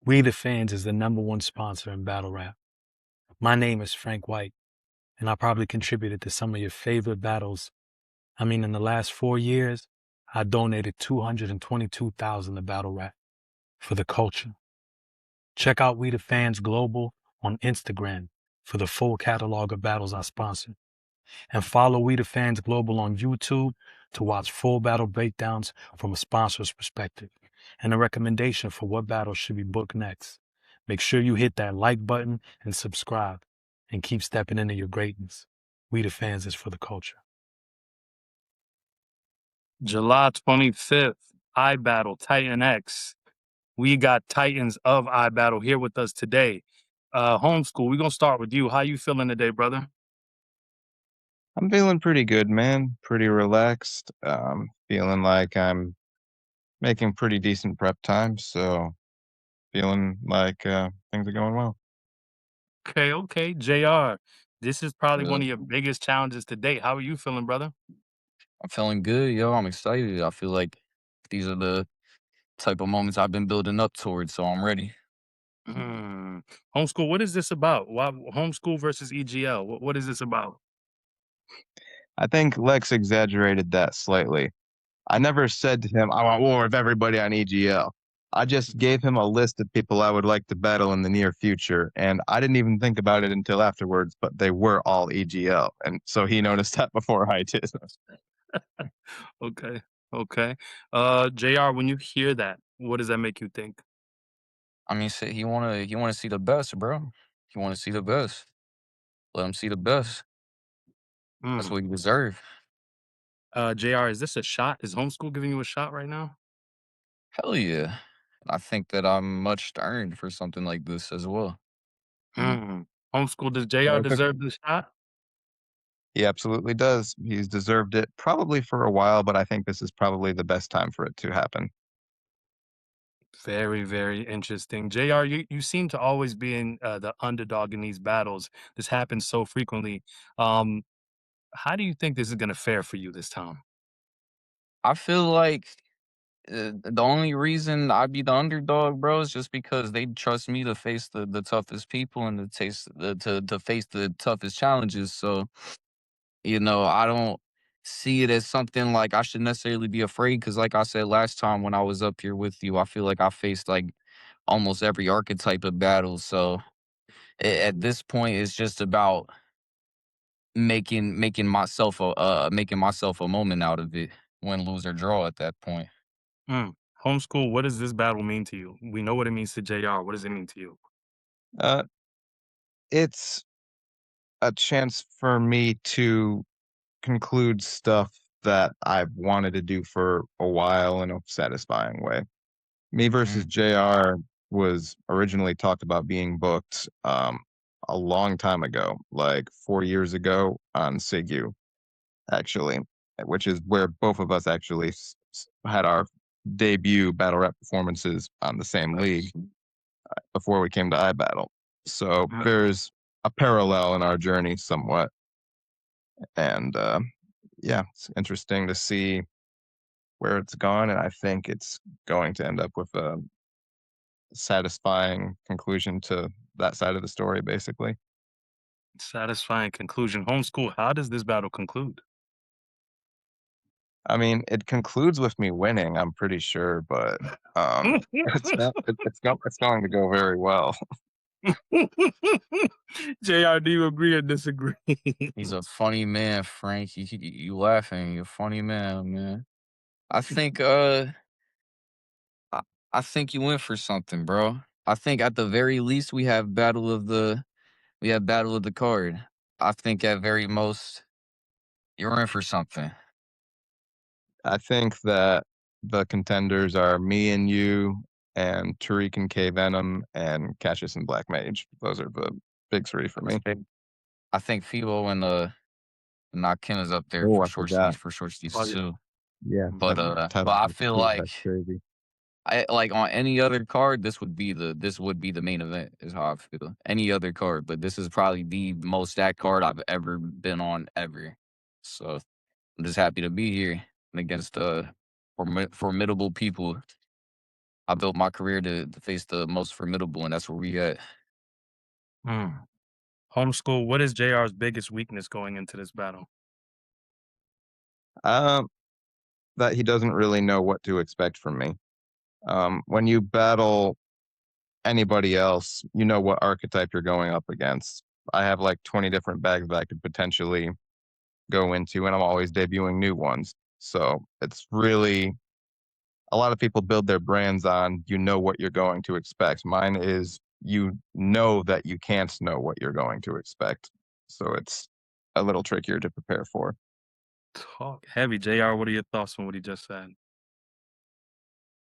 We the Fans is the #1 sponsor in battle rap. My name is Frank White, and I probably contributed to some of your favorite battles. I mean, in the last 4 years, I donated 222,000 to battle rap for the culture. Check out We the Fans Global on Instagram for the full catalog of battles I sponsor. And follow We the Fans Global on YouTube to watch full battle breakdowns from a sponsor's perspective and a recommendation for what battle should be booked next. Make sure you hit that like button and subscribe and keep stepping into your greatness. We the Fans is for the culture. July 25th, iBattle, Titan X. We got Titans of iBattle here with us today. Homeschool, we're gonna start with you. How you feeling today, brother? I'm feeling pretty good, man. Pretty relaxed. Feeling like I'm making pretty decent prep time, so feeling like things are going well. Okay, okay. JR, this is probably one Yeah, of your biggest challenges to date. How are you feeling, brother? I'm feeling good, yo. I'm excited. I feel like these are the type of moments I've been building up towards, so I'm ready. Mm. Homeschool, what is this about? Why homeschool versus EGL? What is this about? I think Lex exaggerated that slightly. I never said to him, I want war with everybody on EGL. I just gave him a list of people I would like to battle in the near future, and I didn't even think about it until afterwards, but they were all EGL, and so he noticed that before I did. Okay, okay. JR, when you hear that, what does that make you think? I mean, say he wanna see the best, bro. He wanna see the best. Let him see the best. That's Mm. what he deserve. JR, is this a shot? Is homeschool giving you a shot right now? Hell yeah. I think that I'm much earned for something like this as well. Mm. Homeschool, does JR Okay. deserve the shot? He absolutely does. He's deserved it probably for a while, but I think this is probably the best time for it to happen. Very, very interesting. JR, you seem to always be in the underdog in these battles. This happens so frequently. Um, how do you think this is going to fare for you this time? I feel like the only reason I be the underdog, bro, is just because they trust me to face the toughest people and to face the toughest challenges. So I don't see it as something like I should necessarily be afraid because, like I said last time when I was up here with you, I feel like I faced like almost every archetype of battle. So at this point, it's just about making myself a moment out of it, win, lose, or draw at that point. Mm. Homeschool, what does this battle mean to you? We know what it means to JR. What does it mean to you? Uh, it's a chance for me to conclude stuff that I've wanted to do for a while in a satisfying way. Me versus Mm. JR was originally talked about being booked a long time ago, like 4 years ago on Sigu, actually, which is where both of us actually had our debut battle rap performances on the same league before we came to iBattle. So Uh, there's a parallel in our journey somewhat. And yeah, it's interesting to see where it's gone. And I think it's going to end up with a satisfying conclusion to that side of the story, basically. Satisfying conclusion. Homeschool, how does this battle conclude? I mean, it concludes with me winning, I'm pretty sure, but it's going to go very well. JR, do you agree or disagree? He's a funny man, Frank. You laughing? You're a funny man, man. I think I, I think you went for something, bro. I think at the very least we have battle of the card. I think at very most you're in for something. I think that the contenders are me and you, and Tariq and K Venom, and Cassius and Black Mage. Those are the big three for me. I think Fibo and Kim is up there Oh, I forgot. for short Oh, sleeves yeah. too. Yeah, Mhm. But that's but Tyler I feel Too. like That's crazy. I like on any other card, this would be the main event, is how I feel. Any other card, but this is probably the most stacked card I've ever been on ever. So I'm just happy to be here and against formidable people. I built my career to face the most formidable, and that's where we at. Mm. Homeschool, what is JR's biggest weakness going into this battle? Um, that he doesn't really know what to expect from me. When you battle anybody else, you know what archetype you're going up against. I have like 20 different bags that I could potentially go into, and I'm always debuting new ones. So it's really a lot of people build their brands on you know what you're going to expect. Mine is you know that you can't know what you're going to expect. So it's a little trickier to prepare for. Talk heavy. JR, what are your thoughts on what he just said?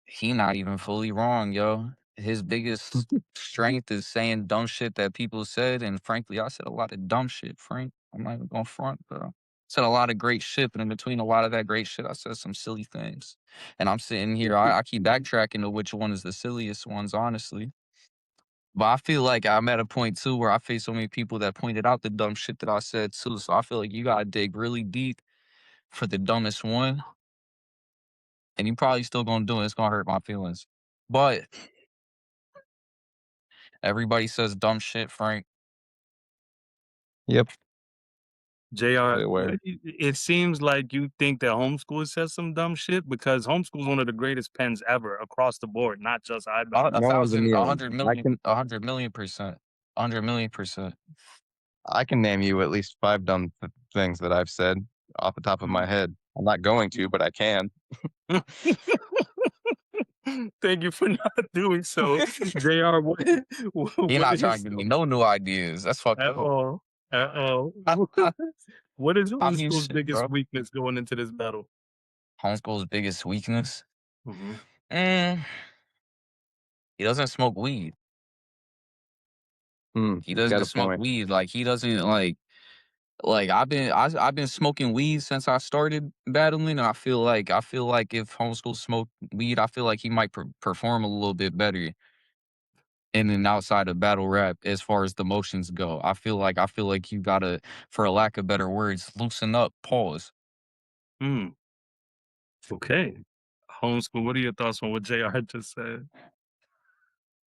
He not even fully wrong, yo. His biggest strength is saying dumb shit that people said, and frankly, I said a lot of dumb shit, Frank. I'm not even gonna front, bro. Said a lot of great shit, but in between a lot of that great shit, I said some silly things. And I'm sitting here, I keep backtracking to which one is the silliest ones, honestly. But I feel like I'm at a point too where I face so many people that pointed out the dumb shit that I said too. So I feel like you gotta dig really deep for the dumbest one, and you probably still gonna do it. It's gonna hurt my feelings. But everybody says dumb shit, Frank. Yep, JR, fully aware. it seems like you think that Homeschool says some dumb shit because Homeschool is one of the greatest pens ever across the board, not just iBattle. A No one's thousand, a immune. hundred million, 100 million%, 100 million%. I can name you at least 5 dumb things that I've said off the top of my head. I'm not going to, but I can. Thank you for not doing so. JR, You're what not is trying to give me no new ideas. That's fucked at up. all? At all. What is I mean, Homeschool's shit, biggest bro. weakness going into this battle? Homeschool's biggest weakness. Mm-hmm. Mm, he doesn't smoke weed. He You got doesn't a smoke point. weed. Like he doesn't like I've been smoking weed since I started battling. And I feel like if Homeschool smoked weed, I feel like he might perform a little bit better in and outside of battle rap as far as the motions go. I feel like you gotta, for a lack of better words, loosen up. Pause. Mm, okay. Homeschool, what are your thoughts on what JR just said?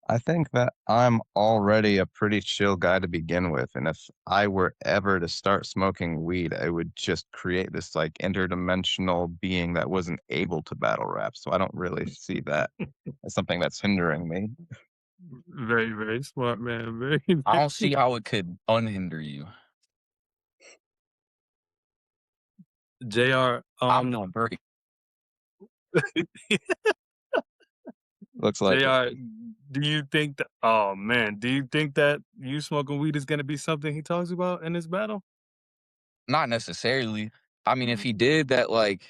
I think that I'm already a pretty chill guy to begin with, and if I were ever to start smoking weed, I would just create this like interdimensional being that wasn't able to battle rap. So I don't really see that as something that's hindering me. Very, very smart man. Very, I don't very see how it could unhinder you. JR. I'm doing great. Looks like it. JR, do you think that? Oh man, do you think that you smoking weed is gonna be something he talks about in this battle? Not necessarily. I mean, if he did that, like,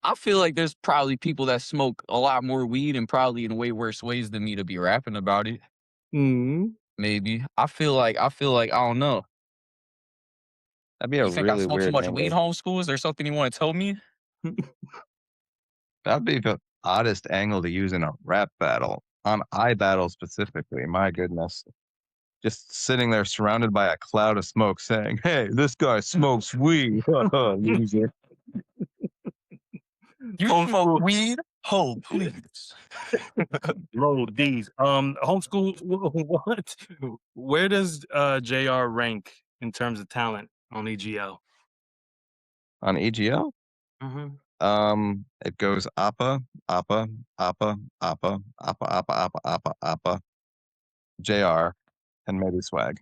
I feel like there's probably people that smoke a lot more weed and probably in way worse ways than me to be rapping about it. Mm-hmm. Maybe. I don't know. That'd be a You think I really smoke too weird much weed, angle. Homeschool? Is there something you want to tell me? That'd be the oddest angle to use in a rap battle. On iBattle specifically, my goodness. Just sitting there surrounded by a cloud of smoke saying, "Hey, this guy smokes weed." Loser. You smoke Homeschool, weed? Oh, please. roll D's. Homeschool. What? Where does JR rank in terms of talent on EGL? On EGL? Mm-hmm. It goes Appa, Appa, Appa, Appa, Appa, Appa, Appa, Appa, Appa, JR, and maybe Swag.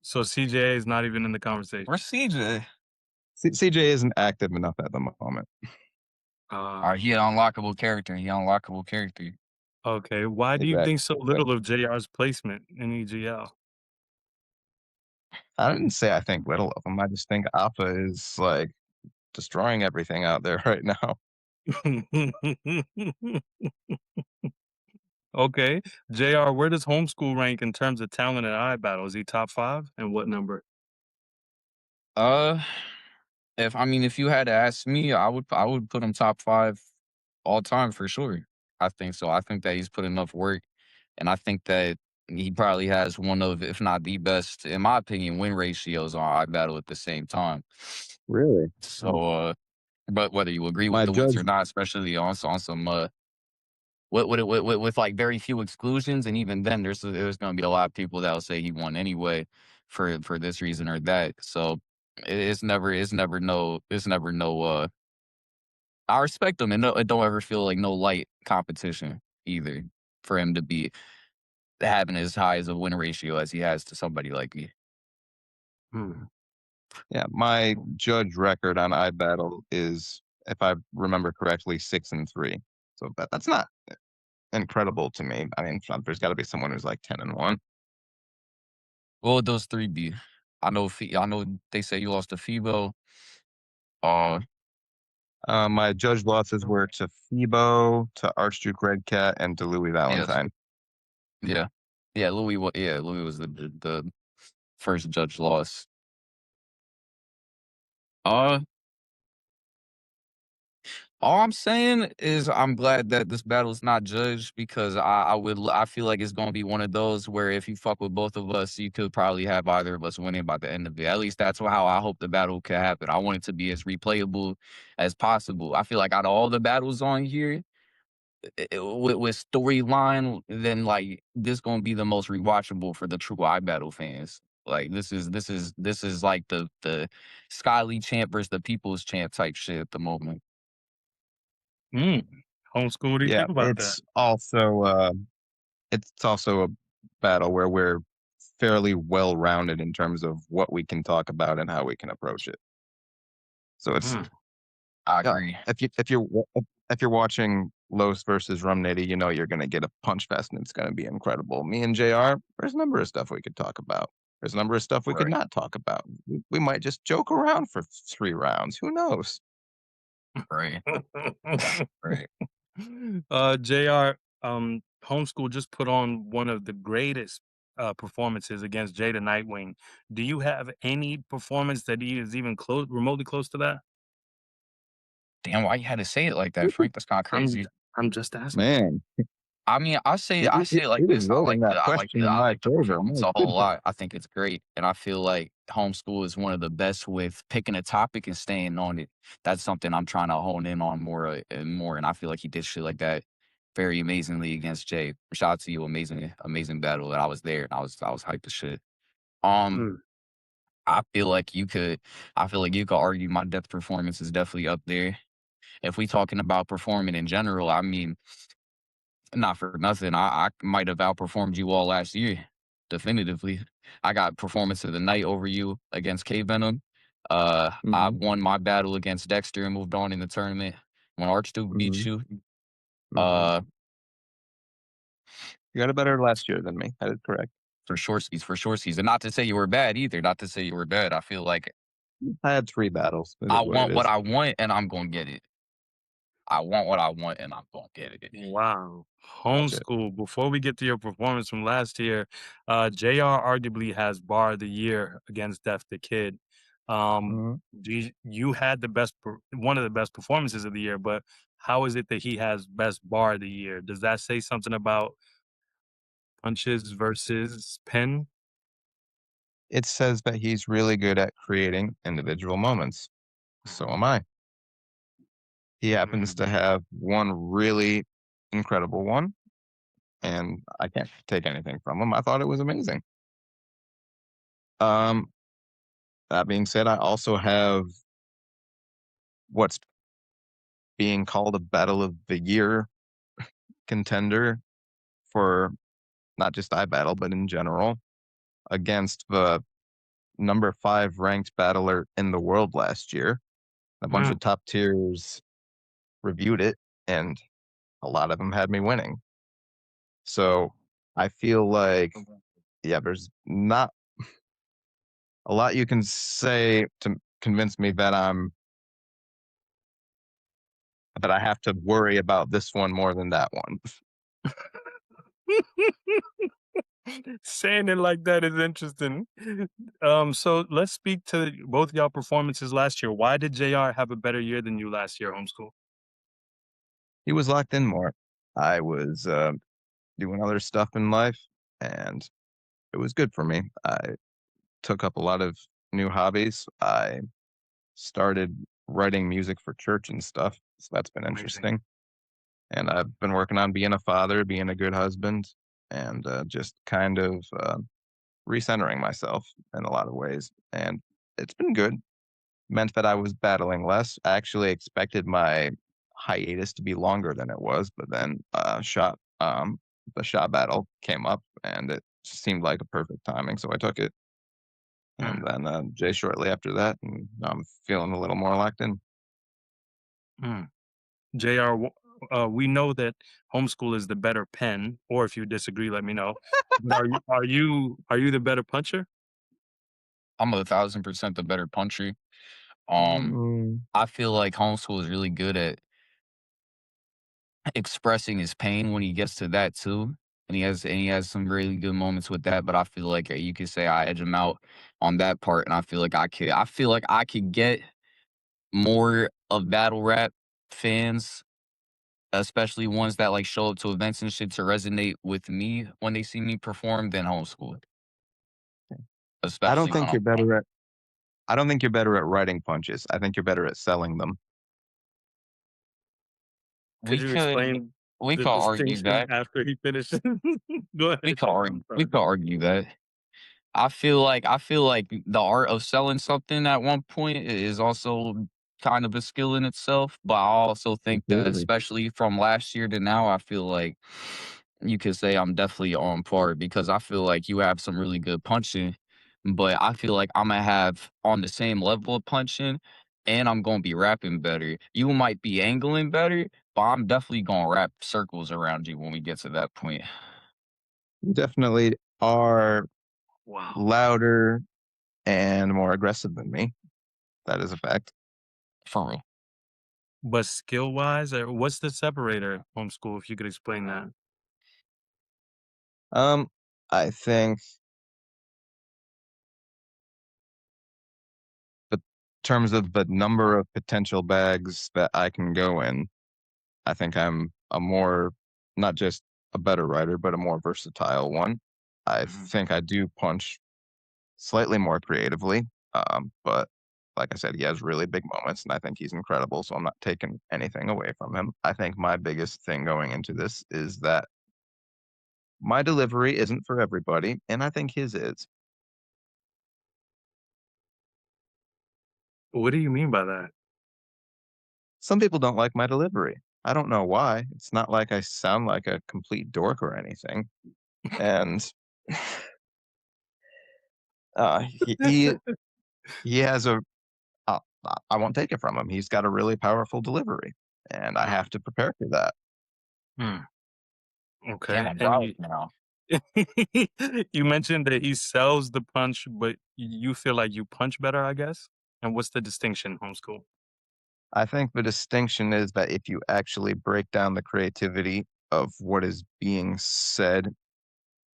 So CJ is not even in the conversation. Where's CJ? CJ isn't active enough at the moment. He an unlockable character. He an unlockable character. Okay. Why do you Exactly. think so little of JR's placement in EGL? I didn't say I think little of him. I just think Appa is like destroying everything out there right now. Okay. JR, where does Homeschool rank in terms of talent at iBattle? Is he top 5? And what number? Uh, if you had to ask me, I would put him top 5 all time for sure. I think so. I think that he's put enough work, and I think that he probably has one of, if not the best, in my opinion, win ratios on iBattle at the same time. Really? So, but whether you agree with My the wins judge or not, especially on some with like very few exclusions, and even then, there's gonna be a lot of people that will say he won anyway for this reason or that. So it's never no. I respect him, and no, it don't ever feel like no light competition either for him to be having as high as a win ratio as he has to somebody like me. Hmm. Yeah, my judge record on iBattle is, if I remember correctly, 6-3. So that's not incredible to me. I mean, there's got to be someone who's like 10-1. What would those three be? I know they say you lost to Fibo. Uh, My judge losses were to Phoebo, to Archduke Redcat, and to Louis yeah, Valentine. yeah, yeah. Louis was the first judge loss. Uh, all I'm saying is I'm glad that this battle is not judged because I feel like it's gonna be one of those where if you fuck with both of us, you could probably have either of us winning by the end of it. At least that's how I hope the battle could happen. I want it to be as replayable as possible. I feel like out of all the battles on here, with storyline, then like this gonna be the most rewatchable for the true iBattle fans. Like this is like the Sky champ versus the People's champ type shit at the moment. Homeschool, what do you Yeah, think about that? it's also a battle where we're fairly well rounded in terms of what we can talk about and how we can approach it. So it's I yeah. agree. If you're watching Los versus Rum Nitty, you know you're gonna get a punch fest and it's gonna be incredible. Me and JR, there's a number of stuff we could talk about. There's a number of stuff we could Right. not talk about. We might just joke around for 3 rounds. Who knows? Right. Right. JR, Homeschool just put on one of the greatest performances against Jada Nightwing. Do you have any performance that is even close, remotely close to that? Damn, why you had to say it like that, Frank? That's kind of I'm crazy. I'm just asking. Man, I mean, I say it like he was this. voting that question in I my like the favor. performance My a whole goodness. lot. I think it's great, and I feel like Homeschool is one of the best with picking a topic and staying on it. That's something I'm trying to hone in on more and more. And I feel like he did shit like that very amazingly against Jay. Shout out to you, amazing battle. And I was there, and I was hyped as shit. Um, Mm. I feel like you could, I feel like you could argue my depth performance is definitely up there. If we talking about performing in general, I mean, not for nothing. I might have outperformed you all last year, definitively. I got performance of the night over you against K Venom. I Hmm. won my battle against Dexter and moved on in the tournament when Archduke beat Hmm. you. Hmm. Uh, You got it better last year than me. That is correct. for sure season. Not to say you were bad either. Not to say you were bad. I feel like I had 3 battles. It I is what it want what is. I want and I'm gonna get it. I want what I want and I'm gonna get it. Wow. Gotcha. Homeschool. Before we get to your performance from last year, JR arguably has bar of the year against Def the Kid. Um, Mhm. you had one of the best performances of the year, but how is it that he has best bar of the year? Does that say something about punches versus pen? It says that he's really good at creating individual moments. So am I. He happens to Mm. have one really incredible one, and I can't take anything from him. I thought it was amazing. Um, that being said, I also have what's being called a battle of the year contender for not just iBattle, but in general, against the number 5 ranked battler in the world last year. A bunch Mm. of top tiers reviewed it, and a lot of them had me winning. So I feel like, yeah, there's not a lot you can say to convince me that I have to worry about this one more than that one. Saying it like that is interesting. So let's speak to both y'all performances last year. Why did JR have a better year than you last year, Homeschool? He was locked in more. I was doing other stuff in life, and it was good for me. I took up a lot of new hobbies. I started writing music for church and stuff, so that's been Amazing. interesting. And I've been working on being a father, being a good husband, and just kind of recentering myself in a lot of ways. And it's been good. Meant that I was battling less. I actually expected my hiatus to be longer than it was, but then the shot battle came up, and it seemed like a perfect timing, so I took it. And Mm, then Jay shortly after that, and I'm feeling a little more locked in. mm. JR, we know that homeschool is the better pen, or if you disagree, let me know. But are you the better puncher? I'm 1,000% the better puncher. Um, Mm, I feel like homeschool is really good at expressing his pain when he gets to that too. And he has some really good moments with that, but I feel like you could say I edge him out on that part, and I feel like I could get more of battle rap fans, especially ones that like show up to events and shit to resonate with me when they see me perform than homeschool, I don't especially when think I'm you're better at I don't think you're better at writing punches. I think you're better at selling them. Could we you could explain we the could argue distinction that. after he finishes? Go We ahead. could I'm argue we sorry. could argue that. I feel like the art of selling something at one point is also kind of a skill in itself, but I also think that Absolutely. especially from last year to now, I feel like you could say I'm definitely on par because I feel like you have some really good punching, but I feel like I'm gonna have on the same level of punching and I'm gonna be rapping better. You might be angling better, but I'm definitely gonna wrap circles around you when we get to that point. You definitely are Wow. louder and more aggressive than me. That is a fact. For real. But skill wise, what's the separator, homeschool? If you could explain that. Um, I think the terms of the number of potential bags that I can go in, I think I'm a more not just a better writer, but a more versatile one. I Mhm. think I do punch slightly more creatively, but like I said, he has really big moments, and I think he's incredible. So I'm not taking anything away from him. I think my biggest thing going into this is that my delivery isn't for everybody, and I think his is. What do you mean by that? Some people don't like my delivery. I don't know why. It's not like I sound like a complete dork or anything. And he he has a uh, I won't take it from him. He's got a really powerful delivery, and I Mm, have to prepare for that. mm, Damn, okay, I'm and proud now. you mentioned that he sells the punch, but you feel like you punch better, I guess? And what's the distinction, homeschool? I think the distinction is that if you actually break down the creativity of what is being said,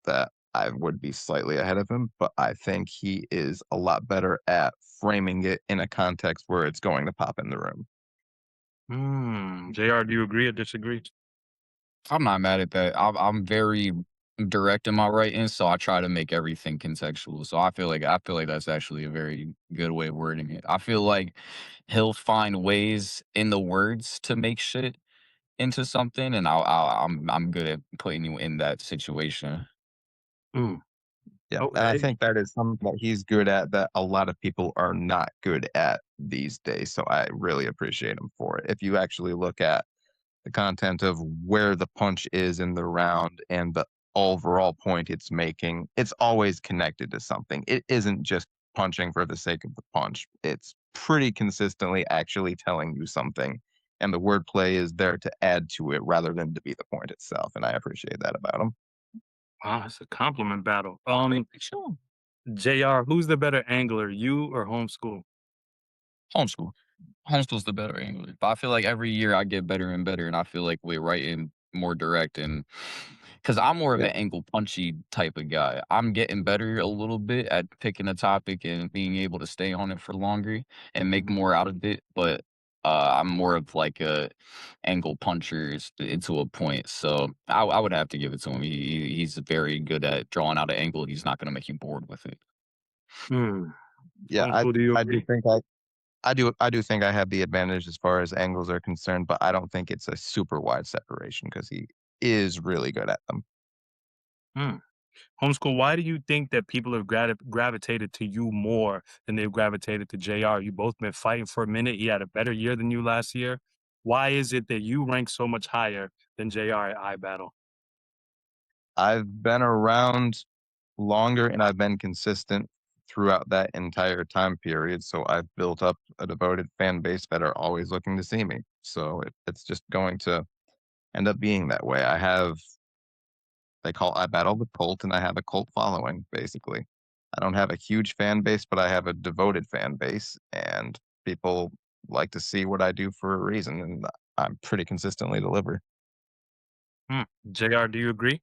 that I would be slightly ahead of him, but I think he is a lot better at framing it in a context where it's going to pop in the room. JR, do you agree or disagree? I'm not mad at that. I'm very direct in my writing, so I try to make everything contextual. So I feel like that's actually a very good way of wording it. I feel like he'll find ways in the words to make shit into something, and I'm good at putting you in that situation. Mm, Yeah, and I okay. think that is something that he's good at that a lot of people are not good at these days. So I really appreciate him for it. If you actually look at the content of where the punch is in the round and the overall point it's making, it's always connected to something. It isn't just punching for the sake of the punch. It's pretty consistently actually telling you something. And the wordplay is there to add to it rather than to be the point itself. And I appreciate that about him. Wow, it's a compliment battle. Sure. JR, who's the better angler, you or homeschool? Homeschool. Homeschool's the better English, but I feel like every year I get better and better, and I feel like we're writing more direct and because I'm more of Yeah. an angle punchy type of guy. I'm getting better a little bit at picking a topic and being able to stay on it for longer and make Mhm. more out of it. But I'm more of like a angle puncher into a point. So I would have to give it to him. He's very good at drawing out an angle. He's not going to make you bored with it. Mm, Yeah, homeschool, do you I do agree? think I do think I have the advantage as far as angles are concerned, but I don't think it's a super wide separation because he is really good at them. Hmm. Homeschool, why do you think that people have gravitated to you more than they've gravitated to JR? You both been fighting for a minute. He had a better year than you last year. Why is it that you rank so much higher than JR at iBattle? I've been around longer and I've been consistent throughout that entire time period. So I've built up a devoted fan base that are always looking to see me. So it's just going to end up being that way. I battle the cult and I have a cult following, basically. I don't have a huge fan base, but I have a devoted fan base and people like to see what I do for a reason. And I'm pretty consistently deliver. Hmm. JR, do you agree?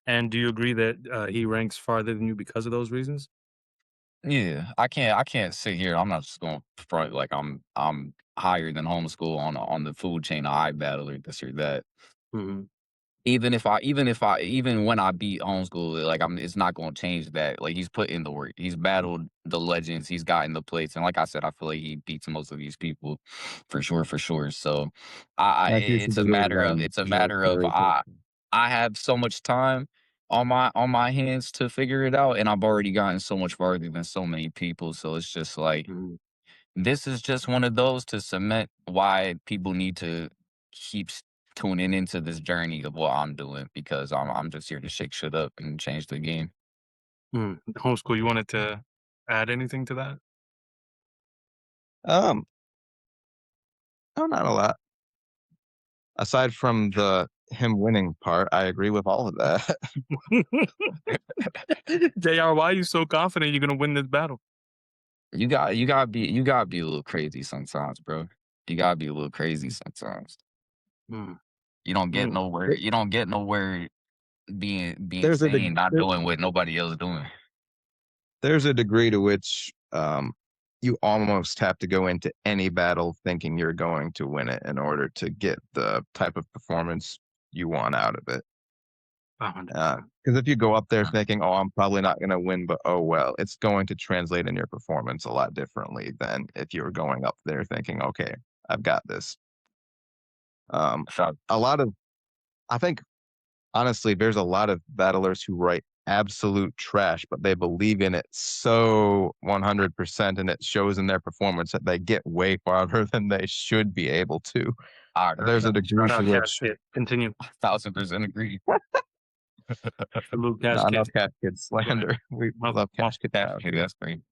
And do you agree that he ranks farther than you because of those reasons? Yeah, I can't sit here. I'm not just going to front like I'm higher than homeschool on the food chain of iBattle or this or that. Hmm. Even when I beat homeschool, like it's not gonna change that. Like he's put in the work. He's battled the legends, he's gotten the plates. And like I said, I feel like he beats most of these people for sure, for sure. So As you should believe then, it's a Joe matter of Curry. I have so much time on my hands to figure it out, and I've already gotten so much farther than so many people. So it's just like Hmm. this is just one of those to cement why people need to keep tuning into this journey of what I'm doing because I'm just here to shake shit up and change the game. Homeschool, you wanted to add anything to that? Um, no, not a lot. Aside from the him winning part, I agree with all of that. JR, why are you so confident you're gonna win this battle? You gotta be a little crazy sometimes, bro. You gotta be a little crazy sometimes. Mm, You don't get mm, nowhere. There- You don't get nowhere being there's a sane, deg- not there- doing what nobody else doing. there's a degree to which you almost have to go into any battle thinking you're going to win it in order to get the type of performance you want out of it. 100%. Because if you go up there Uh, thinking, "Oh, I'm probably not going to win," but oh well, it's going to translate in your performance a lot differently than if you were going up there thinking, "Okay, I've got this." Um, so a lot of, I think, honestly, there's a lot of battlers who write absolute trash, but they believe in it so 100%, and it shows in their performance that they get way farther than they should be able to. I There's agree. a degree Shout to out which, Casket. Continue. 1000% agree. Salute no, no Casket. cat kid Go ahead. slander. We My, love my, cash kids That's out crazy. here. That's crazy.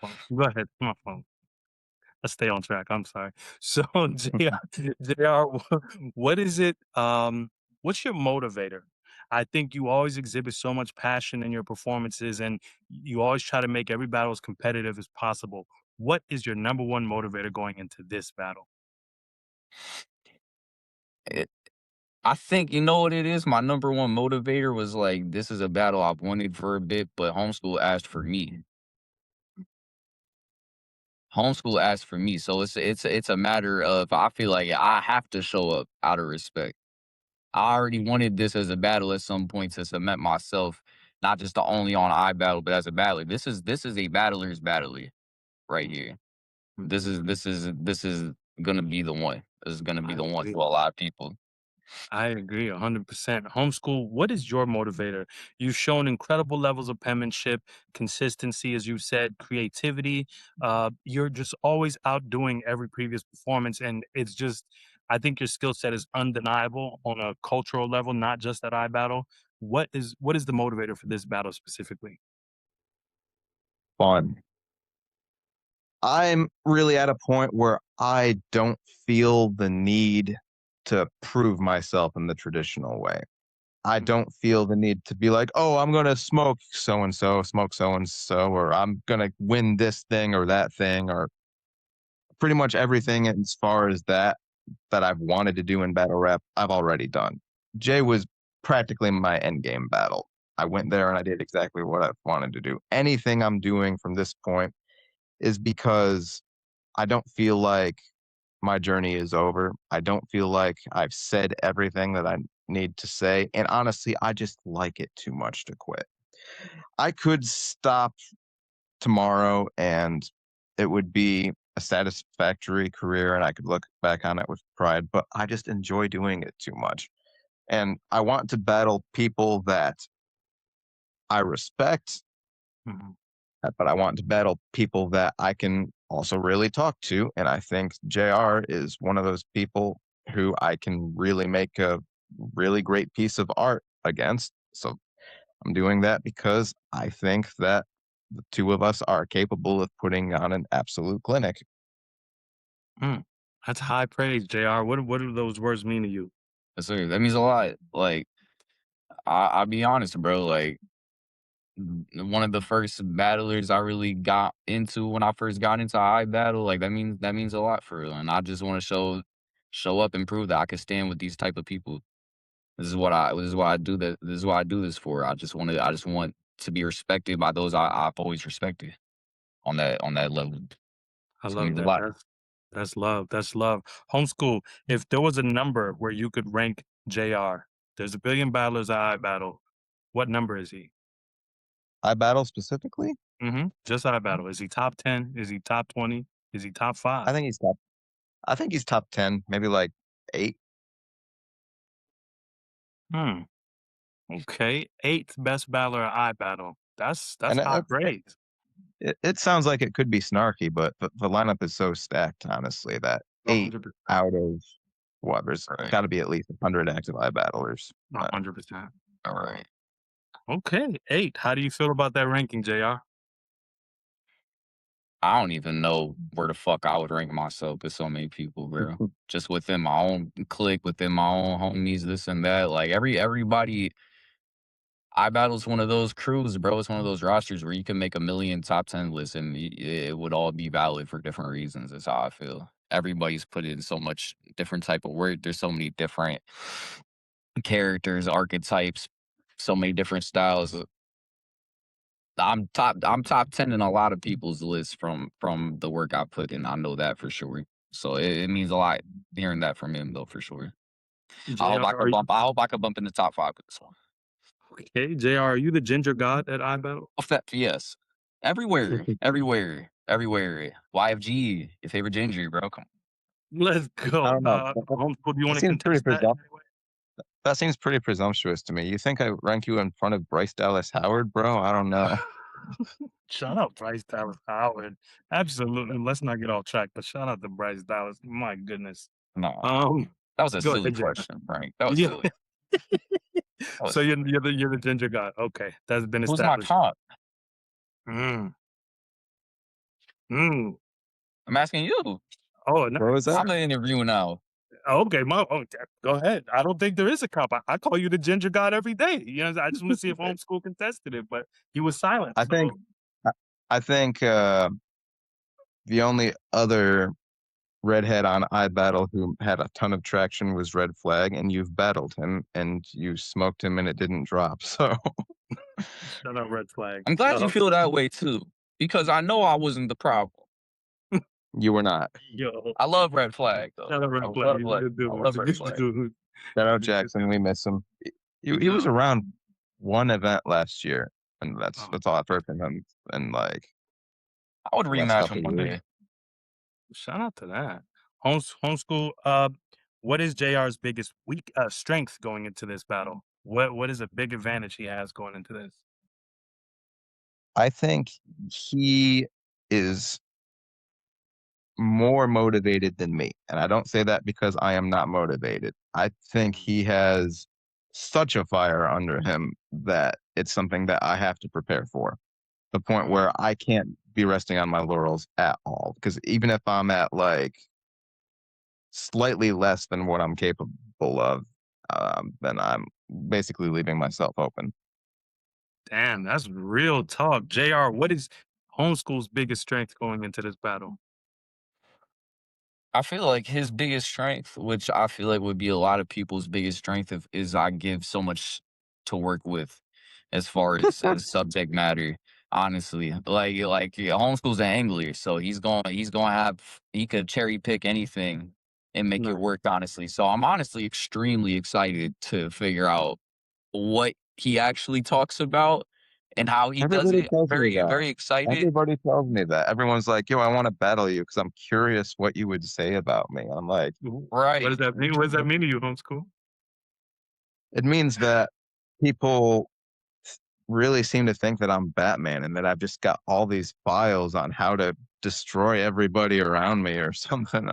fault. Go ahead. My phone. Let's stay on track. I'm sorry. So, JR, what is it? What's your motivator? I think you always exhibit so much passion in your performances, and you always try to make every battle as competitive as possible. What is your number one motivator going into this battle? I think you know what it is. My number one motivator was like, this is a battle I've wanted for a bit, but homeschool asked for me. Homeschool asked for me, so it's a matter of I feel like I have to show up out of respect. I already wanted this as a battle at some point to cement myself, not just the only on iBattle, but as a battler. This is a battler's battler right here. This is gonna be the one. This is gonna be I the one agree. for a lot of people. I agree 100%. Homeschool, what is your motivator? You've shown incredible levels of penmanship, consistency, as you said, creativity. You're just always outdoing every previous performance. And it's just, I think your skill set is undeniable on a cultural level, not just at iBattle. What is the motivator for this battle specifically? Fun. I'm really at a point where I don't feel the need to prove myself in the traditional way. I Mm, don't feel the need to be like, "Oh, I'm gonna smoke so and so, or I'm gonna win this thing or that thing," or pretty much everything as far as that I've wanted to do in battle rap, I've already done. Jay was practically my end game battle. I went there and I did exactly what I wanted to do. Anything I'm doing from this point is because I don't feel like my journey is over. I don't feel like I've said everything that I need to say. And honestly, I just like it too much to quit. I could stop tomorrow and it would be a satisfactory career and I could look back on it with pride, but I just enjoy doing it too much. And I want to battle people that I respect, Mhm. but I want to battle people that I can also really talk to. And I think JR is one of those people who I can really make a really great piece of art against. So I'm doing that because I think that the two of us are capable of putting on an absolute clinic. Mm. That's high praise, JR. What do those words mean to you? Yes, sir. That means a lot. Like, I'll be honest, bro. Like, one of the first battlers I really got into when I first got into I battle, like that means a lot for real. And I just want to show up and prove that I can stand with these type of people. This is why I do that. This is why I do this for. I just want to be respected by those I've always respected on that level. I So it love means a that. lot. That's love. That's love. Homeschool. If there was a number where you could rank JR, there's a billion battlers I battle. What number is he? I battle specifically. Just I battle. Is he top 10? Is he top 20? Is he top 5? I think he's top. I think he's top 10, maybe like 8. Hmm. Okay. Eighth best battler I battle. That's And high that's praise. it sounds like it could be snarky, but the lineup is so stacked, honestly, that 8 100%. out of what? There's Right. got to be at least 100 active iBattlers. 100%. All right. Okay. 8. How do you feel about that ranking, JR? I don't even know where the fuck I would rank myself with so many people, bro. Just within my own clique, within my own homies, this and that. Like everybody, iBattle's one of those crews, bro. It's one of those rosters where you can make a million top 10 lists and it would all be valid for different reasons. That's how I feel. Everybody's put in so much different type of work. There's so many different characters, archetypes, so many different styles. I'm top 10 in a lot of people's lists from the work I put in. I know that for sure. So it means a lot hearing that from him though, for sure. I hope I JR, could bump I hope I could bump in the top 5 with this one. okay. JR, are you the ginger god at I battle? Off that, yes. Everywhere, everywhere, everywhere. YFG, your favorite ginger, bro. Come Let's I go. don't know. Homeschool, do you That want to seems pretty contest that presum- anyway? that seems pretty presumptuous to me. You think I rank you in front of Bryce Dallas Howard, bro? I don't know. Shout out Bryce Dallas Howard. Absolutely. Let's not get off track, but shout out to Bryce Dallas. My goodness. no. Um, That was a go silly ahead, Jay. question, Frank. That was Yeah. silly. That was So silly. you're the ginger god. Okay, that's been Who's my established. top? Mm. Mm. I'm asking you. Oh, What was nice. that? I'm the interview now. Okay, go ahead. I don't think there is a cop. I call you the ginger god every day. You know, I just want to see if homeschool contested it, but he was silent. I think So I I think the only other redhead on iBattle who had a ton of traction was Red Flag, and you've battled him and you smoked him and it didn't drop. So shut up, red flag. I'm glad you feel that way too, because I know I wasn't the problem. you were not. Yo, I love Red Flag though. shout out I red love flag. He's a Red. good I dude. love He's a Red good Flag. dude. Shout out He's a good Jackson, dude. we miss him. He was around one event last year, and Oh, that's all I've heard from him in like I would the last rematch couple him of one years. day. shout out to that. Homeschool. What is JR's biggest strength going into this battle? What is a big advantage he has going into this? I think he is more motivated than me. And I don't say that because I am not motivated. I think he has such a fire under him that it's something that I have to prepare for. The point where I can't be resting on my laurels at all. Because even if I'm at like slightly less than what I'm capable of, then I'm basically leaving myself open. Damn, that's real talk. JR, what is Homeschool's biggest strength going into this battle? I feel like his biggest strength, which I feel like would be a lot of people's biggest strength, is I give so much to work with, as far as subject matter. Honestly, yeah, Homeschool's an angler, so he could cherry pick anything and make it Nice. work. Honestly, so I'm honestly extremely excited to figure out what he actually talks about and how he does Everybody it, tells me very, that. very excited. Everybody tells me that. Everyone's like, "Yo, I want to battle you because I'm curious what you would say about me." I'm like, What does Right. that mean? What does that mean to you, homeschool? it means that people really seem to think that I'm Batman and that I've just got all these files on how to destroy everybody around me or something.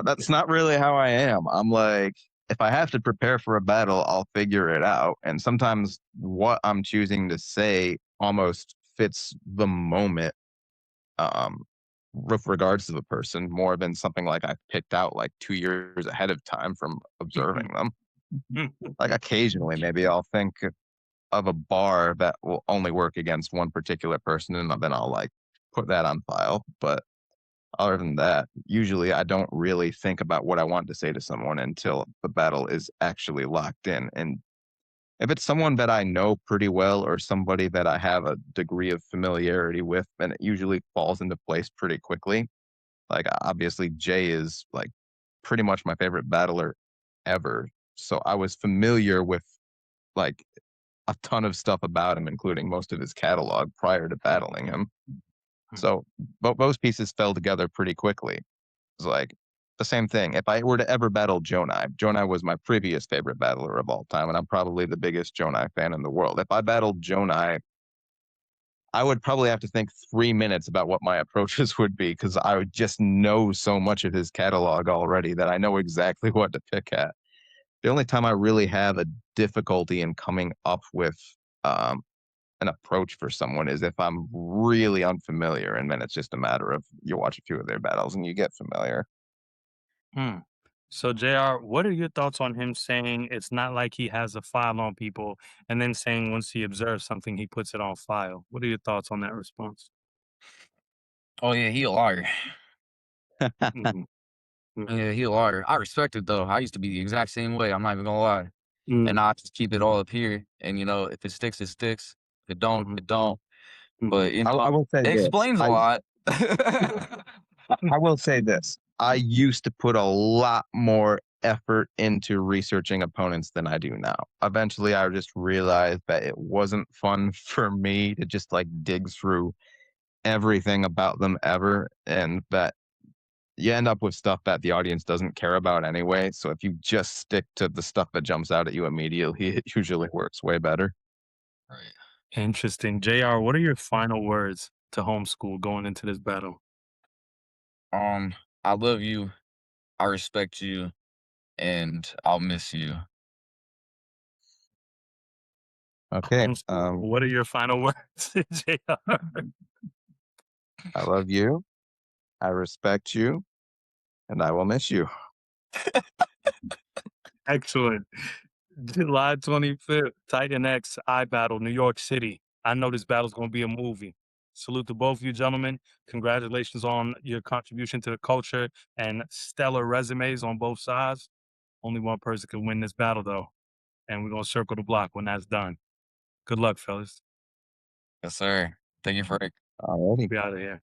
That's not really how I am. I'm like, if I have to prepare for a battle, I'll figure it out. And sometimes what I'm choosing to say almost fits the moment, um, with regards to the person more than something like I picked out like 2 years ahead of time from observing them. Like occasionally, maybe I'll think of a bar that will only work against one particular person, and then I'll like put that on file. But other than that, usually I don't really think about what I want to say to someone until the battle is actually locked in. And if it's someone that I know pretty well or somebody that I have a degree of familiarity with, then it usually falls into place pretty quickly. Like obviously Jay is like pretty much my favorite battler ever. So I was familiar with like a ton of stuff about him, including most of his catalog prior to battling him. So those pieces fell together pretty quickly. It's like the same thing. If I were to ever battle Jonai, Jonai was my previous favorite battler of all time, and I'm probably the biggest Jonai fan in the world. If I battled Jonai, I would probably have to think 3 minutes about what my approaches would be because I would just know so much of his catalog already that I know exactly what to pick at. The only time I really have a difficulty in coming up with um, an approach for someone is if I'm really unfamiliar, and then it's just a matter of you watch a few of their battles and you get familiar. Hmm. So, JR, what are your thoughts on him saying it's not like he has a file on people and then saying once he observes something, he puts it on file? What are your thoughts on that response? Oh yeah, he a liar. Mhm, mhm, Yeah, he a liar. I respect it though. I used to be the exact same way. I'm not even gonna lie. And mm, I just keep it all up here. And if it sticks, it sticks. If it don't, mhm, it don't. mhm, But I will say it this. explains a lot. I will say this. I used to put a lot more effort into researching opponents than I do now. Eventually, I just realized that it wasn't fun for me to just like dig through everything about them ever, and that you end up with stuff that the audience doesn't care about anyway. So if you just stick to the stuff that jumps out at you immediately, it usually works way better. Right. Interesting. JR, what are your final words to homeschool going into this battle? Um, I love you. I respect you, and I'll miss you. Okay. Homeschool, what are your final words, JR? I love you. I respect you, and I will miss you. Excellent. July 25th, Titan X I Battle, New York City. I know this battle's going to be a movie. Salute to both of you, gentlemen. Congratulations on your contribution to the culture and stellar resumes on both sides. Only one person can win this battle, though. And we're going to circle the block when that's done. Good luck, fellas. Yes, sir. Thank you for Alrighty. We out of here.